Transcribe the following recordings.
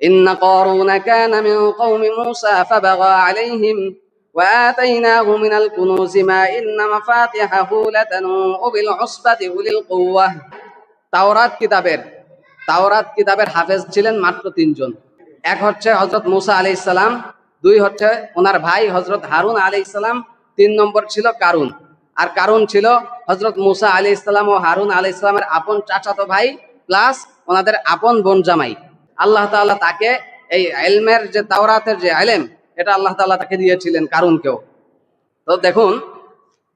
ইন্না কারুনা কানা মিন কওমি মূসা ফাবাগা আলাইহিম ওয়া আতাইনাহু মিনাল কুনুজি মা ইন্না মাফাতিহাহু লাতানূউ বিল উসবাতি উলিল কুওয়াহ। তাওরাত কিতাবের হাফেজ ছিলেন মাত্র তিনজন। এক হচ্ছে হযরত মূসা আলাইহিস সালাম, দুই হচ্ছে ওনার ভাই হযরত হারুন আলাইহিস সালাম, তিন নম্বর ছিল কারুন। আর কারুন ছিল হযরত মূসা আলাইহিস সালাম ও হারুন আলাইহিস সালামের আপন চাচাতো ভাই প্লাস ওনাদের আপন বোন জামাই। আল্লাহ তাআলা তাকে এই ইলমের যে তাওরাতের যে ইলম, এটা আল্লাহ তাআলা তাকে দিয়েছিলেন কারুনকেও। তো দেখুন,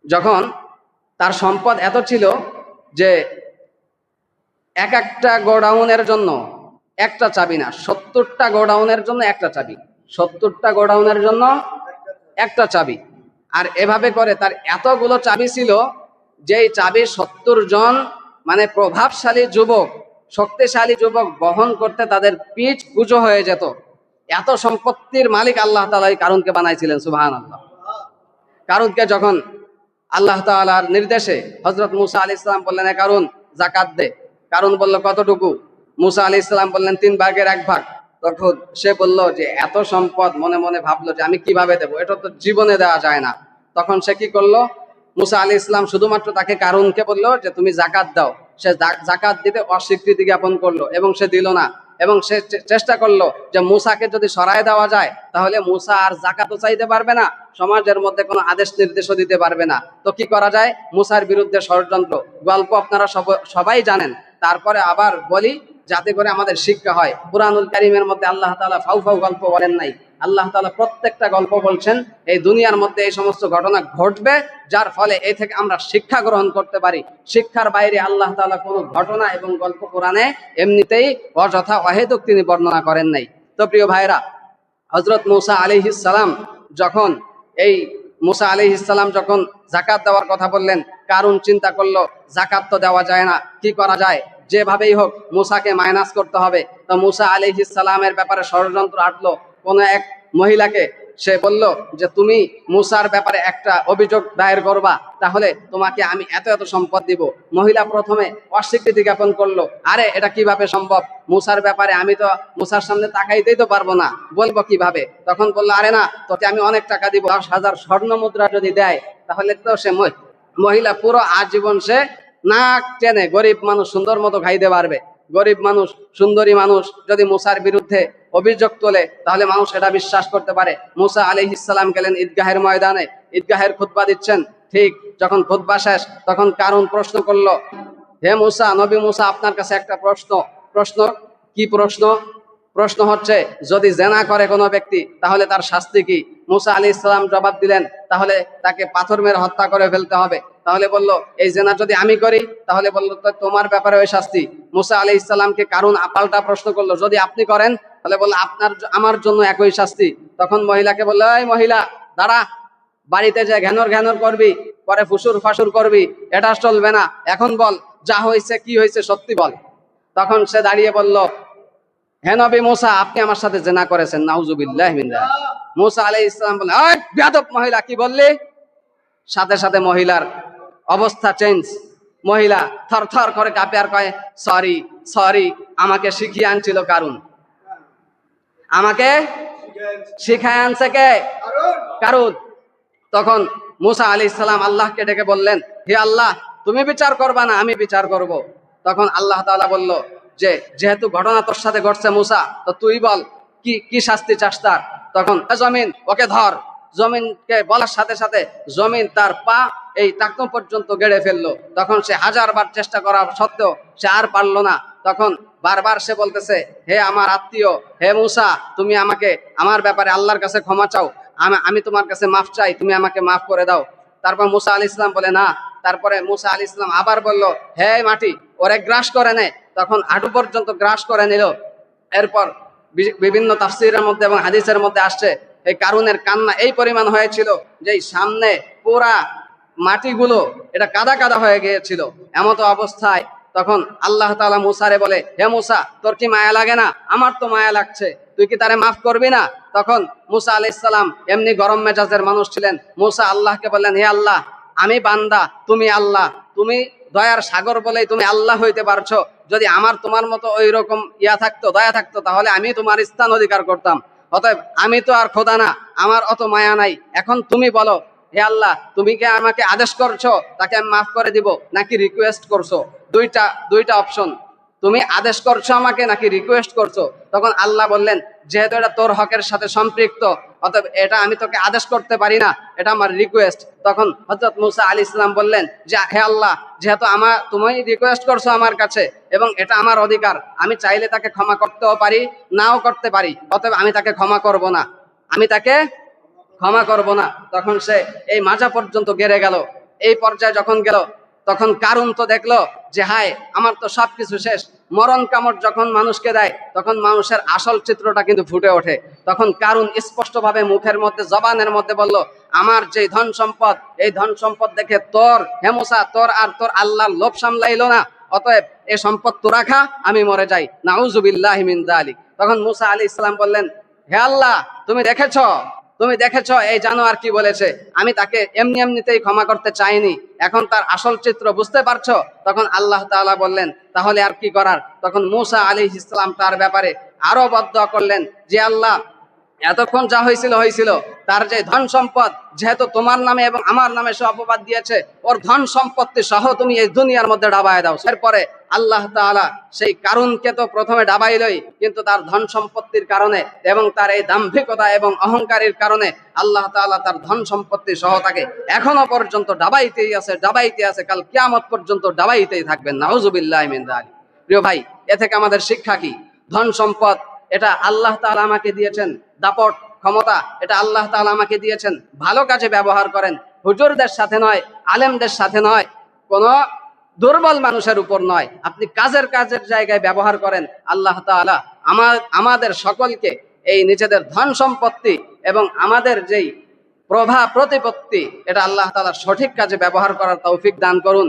যখন তার সম্পদ এত ছিল যে এক একটা গোডাউনের জন্য একটা চাবি না, 70টা গোডাউনের জন্য একটা চাবি, 70টা গোডাউনের জন্য একটা চাবি। আর এভাবে করে তার এতগুলো চাবি ছিল, যেই চাবি 70 জন মানে প্রভাবশালী যুবক, শক্তিশালী যুবক বহন করতে তাদের পিঠ কুঁজো হয়ে যেত। এত সম্পত্তির মালিক আল্লাহ তাআলা এই কারুনকে বানাইছিলেন। সুবহানাল্লাহ। কারুনকে যখন আল্লাহ তাআলার নির্দেশে হযরত মূসা আলাইহিস সালাম বললেন, কারুন জাকাত দে। কারুন বলল, কতটুকু? মূসা আলাইহিস সালাম বললেন, 3 ভাগের 1 ভাগ। তখন সে বলল যে এত সম্পদ, মনে মনে ভাবলো যে আমি কিভাবে দেবো, এটা তো জীবনে দেওয়া যায় না। তখন সে কি করলো? মূসা আলাইহিস সালাম শুধুমাত্র তাকে কারুনকে বললো যে তুমি জাকাত দাও। সে জাকাত দিতে অস্বীকৃতি জ্ঞাপন করলো এবং সে দিল না। এবং সে চেষ্টা করলো যে মূসাকে যদি সরায় দেওয়া যায় তাহলে মূসা আর জাকাতও চাইতে পারবে না, সমাজের মধ্যে কোনো আদেশ নির্দেশও দিতে পারবে না। তো কি করা যায়? মূসার বিরুদ্ধে ষড়যন্ত্র, গল্প আপনারা সবাই জানেন। তারপরে আবার বলি যাতে করে আমাদের শিক্ষা হয়। কুরআনুল কারীমের মধ্যে আল্লাহ তাআলা ফাউ ফাউ গল্প বলেন নাই। আল্লাহ তাআলা প্রত্যেকটা গল্প বলছেন এই দুনিয়ার মধ্যে এই সমস্ত ঘটনা ঘটবে, যার ফলে এই থেকে আমরা শিক্ষা গ্রহণ করতে পারি। শিক্ষার বাইরে আল্লাহ তাআলা কোনো ঘটনা এবং গল্প কোরআনে এমনিতেই অযথা অহেতুক তিনি বর্ণনা করেন নাই। তো প্রিয় ভাইরা, হযরত মূসা আলাইহিস সালাম যখন এই মূসা আলাইহিস সালাম যখন যাকাত দেওয়ার কথা বললেন, কারুন চিন্তা করলো যাকাত তো দেওয়া যায় না, কি করা যায়? যেভাবেই হোক মূসাকে মাইনাস করতে হবে। তো মূসা আলাইহিস সালামের ব্যাপারে ষড়যন্ত্র আটলো কোন এক মহিলাকে। সে বলল যে তুমি মূসার ব্যাপারে একটা অভিযোগ দায়ের করবা, তাহলে তোমাকে আমি এত এত সম্পদ দিব। মহিলা প্রথমে অস্বীকৃতি জ্ঞাপন করলো, আরে এটা কিভাবে সম্ভব? মূসার ব্যাপারে আমি তো মূসার সামনে তাকাইতেই তো পারবো না, বলবো কিভাবে? তখন বললো, আরে না, তোকে আমি অনেক টাকা দিব, 10,000 স্বর্ণ মুদ্রা যদি দেয় তাহলে তো সে মহিলা পুরো আজীবন সে নাক টেনে গরিব মানুষ সুন্দর মতো খাইতে পারবে। গরিব মানুষ, সুন্দরী মানুষ যদি মূসার বিরুদ্ধে অভিযোগ তোলে তাহলে মানুষ এটা বিশ্বাস করতে পারে। মূসা আলাইহিস সালাম গেলেন ঈদগাহের ময়দানে, ঈদগাহের খুতবা দিচ্ছেন। ঠিক যখন খুতবা শেষ তখন কারুন প্রশ্ন করলো, হে মূসা, নবী মূসা, আপনার কাছে একটা প্রশ্ন। কি প্রশ্ন? প্রশ্ন হচ্ছে যদি জেনা করে কোনো ব্যক্তি তাহলে তার শাস্তি কি? মূসা আলাইহিস সালাম জবাব দিলেন, তাহলে তাকে পাথর মেরে হত্যা করে ফেলতে হবে। তাহলে বলল, এই জেনা যদি আমি করি? তাহলে বলল, তোমার ব্যাপারে ওই শাস্তি। মূসা আলাইহিস সালামকে কারুন পাল্টা প্রশ্ন করলো, যদি আপনি করেন? তাহলে বলল, আমার জন্য একই শাস্তি। তখন মহিলাকে বললো, এই মহিলা দাঁড়া, বাড়িতে যে ঘ্যানর ঘ্যানর করবি, পরে ফুসুর ফাসুর করবি, এটা চলবে না। এখন বল যা হয়েছে, কি হয়েছে সত্যি বল। তখন সে দাঁড়িয়ে বলল, হে নবী মূসা, আপনি আমার সাথে জেনা করেছেন। নাউজুবিল্লাহ মিন যালিক। মূসা আলাইহিস সালাম বললেন, ওই বেয়াদব মহিলা, কি বললি? সাথে সাথে মহিলার অবস্থা চেঞ্জ। মহিলা থরথর করে কাঁপে আর কয়, সরি সরি, আমাকে শিখিয়ে আনছিল কারুন। আমাকে শিখায় আনছে কে? কারুন। তখন মূসা আলাইহিস সালাম আল্লাহকে ডেকে বললেন, হে আল্লাহ, তুমি বিচার করবা না, আমি বিচার করব। তখন আল্লাহ তাআলা বলল যে যেহেতু ঘটনা তোর সাথে ঘটছে মূসা, তো তুই বল কি শাস্তি চাস তার। তখন জমিন, ওকে ধর। জমিনকে বলার সাথে সাথে জমিন তার পা এই টাকনো পর্যন্ত গেড়ে ফেললো। তখন সে 1000বার চেষ্টা করার সত্ত্বেও সে আর পারলো না। তখন বারবার সে বলতেছে, হে আমার আত্মীয়, হে মূসা, তুমি আমাকে আমার ব্যাপারে আল্লাহর কাছে ক্ষমা চাও, আমি তোমার কাছে মাফ চাই, তুমি আমাকে মাফ করে দাও। তারপর মূসা আলাইহিস সালাম বলে না। তারপরে মূসা আলাইহিস সালাম আবার বলল, হে মাটি, ওরে গ্রাস করে নে। তখন হাঁটু পর্যন্ত গ্রাস করে নিল। এরপর বিভিন্ন তাফসীরের মধ্যে এবং হাদিসের মধ্যে আসছে এই কারুনের কান্না এই পরিমাণ হয়েছিল যে সামনে পুরা মাটিগুলো এটা কাদা কাদা হয়ে গিয়েছিল। এমত অবস্থায় তখন আল্লাহ তাআলা মূসারে বলে, হে মূসা, তোর কি মায়া লাগে না? আমার তো মায়া লাগছে, তুই কি তারে মাফ করবি না? তখন মূসা আলাইহিস সালাম এমনি গরম মেজাজের মানুষ ছিলেন। মূসা আল্লাহকে বললেন, হে আল্লাহ, আমি বান্দা, তুমি আল্লাহ, তুমি দয়ার সাগর বলেই তুমি আল্লাহ হইতে পারছো, যদি আমার তোমার মতো ওই রকম ইয়া থাকতো, দয়া থাকতো, তাহলে আমি তোমার স্থান অধিকার করতাম। অতএব আমি তো আর খোদা না, আমার অত মায়া নাই। এখন তুমি বলো, হে আল্লাহ, তুমি কি আমাকে আদেশ করছো তাকে আমি মাফ করে দিব, নাকি রিকোয়েস্ট করছো? দুইটা দুইটা অপশন, তুমি আদেশ করছো আমাকে নাকি রিকোয়েস্ট করছো। তখন আল্লাহ বললেন, যেহেতু এটা তোর হকের সাথে সম্পৃক্ত, অতএব এটা আমি তোকে আদেশ করতে পারি না, এটা আমার রিকোয়েস্ট। তখন হযরত মূসা আলাইহিস সালাম বললেন যে, হে আল্লাহ, যেহেতু তুমি রিকোয়েস্ট করছো আমার কাছে এবং এটা আমার অধিকার, আমি চাইলে তাকে ক্ষমা করতেও পারি, নাও করতে পারি, অতএব আমি তাকে ক্ষমা করব না, আমি তাকে ক্ষমা করব না। তখন সে এই মাজা পর্যন্ত গেড়ে গেল। এই পর্যায়ে যখন গেল, তখন কারুন তো দেখলো যে হায়, আমার তো সবকিছু শেষ। মরণ কামড় যখন মানুষকে দেয়, তখন মানুষের আসল চিত্রটা কিন্তু ফুটে ওঠে। তখন কারুন স্পষ্টভাবে মুখের মধ্যে, জবানের মধ্যে বলল, আমার যে ধন সম্পদ, এই ধন সম্পদ দেখে তোর, হে মূসা, তোর আর তোর আল্লাহর লোভ সামলাইলো না, অতএব এই সম্পদ তোরা খা, আমি মরে যাই। নাউজুবিল্লাহি মিন যালিক। তখন মূসা আলাইহিস সালাম বললেন, হে আল্লাহ, তুমি দেখেছো এই জানোয়ার কি বলেছে, আমি তাকে এমনি এমনিতেই ক্ষমা করতে চাইনি, এখন তার আসল চিত্র বুঝতে পারছো? তখন আল্লাহ তাআলা বললেন, তাহলে আর কি করার? তখন মূসা আলাইহিস সালাম তার ব্যাপারে আরো বদদোয়া করলেন যে, আল্লাহ, এতক্ষণ যা হয়েছিল, তার যে ধন সম্পদ, যেহেতু তোমার নামে এবং আমার নামে সে অপবাদ দিয়েছে, ওর ধন সম্পত্তি সহ তুমি এই দুনিয়ার মধ্যে ডাবায় দাও। এরপরে আল্লাহ তাআলা সেই কারুনকে তো প্রথমে ডাবাইলই, কিন্তু তার ধন সম্পত্তির কারণে এবং তার এই দাম্ভিকতা এবং অহংকারের কারণে আল্লাহ তাআলা তার ধন সম্পত্তি সহ তাকে এখনো পর্যন্ত ডাবাইতেই আছে, কাল কিয়ামত পর্যন্ত ডাবাইতেই থাকবেন। নাউজুবিল্লাহি মিন যালিক। প্রিয় ভাই, এ থেকে আমাদের শিক্ষা কি? ধন সম্পদ এটা আল্লাহ তাআলা আমাকে দিয়েছেন, দাপট ক্ষমতা এটা আল্লাহ তাআলা আমাকে দিয়েছেন, ভালো কাজে ব্যবহার করেন, হুজুরদের সাথে নয়, আলেমদের সাথে নয়, কোন দুর্বল মানুষের উপর নয়, আপনি কাজের জায়গায় ব্যবহার করেন। আল্লাহ তাআলা আমাদের সকলকে এই নিজেদের ধন সম্পত্তি এবং আমাদের যেই প্রতিপত্তি, এটা আল্লাহ তাআলা সঠিক কাজে ব্যবহার করার তৌফিক দান করুন।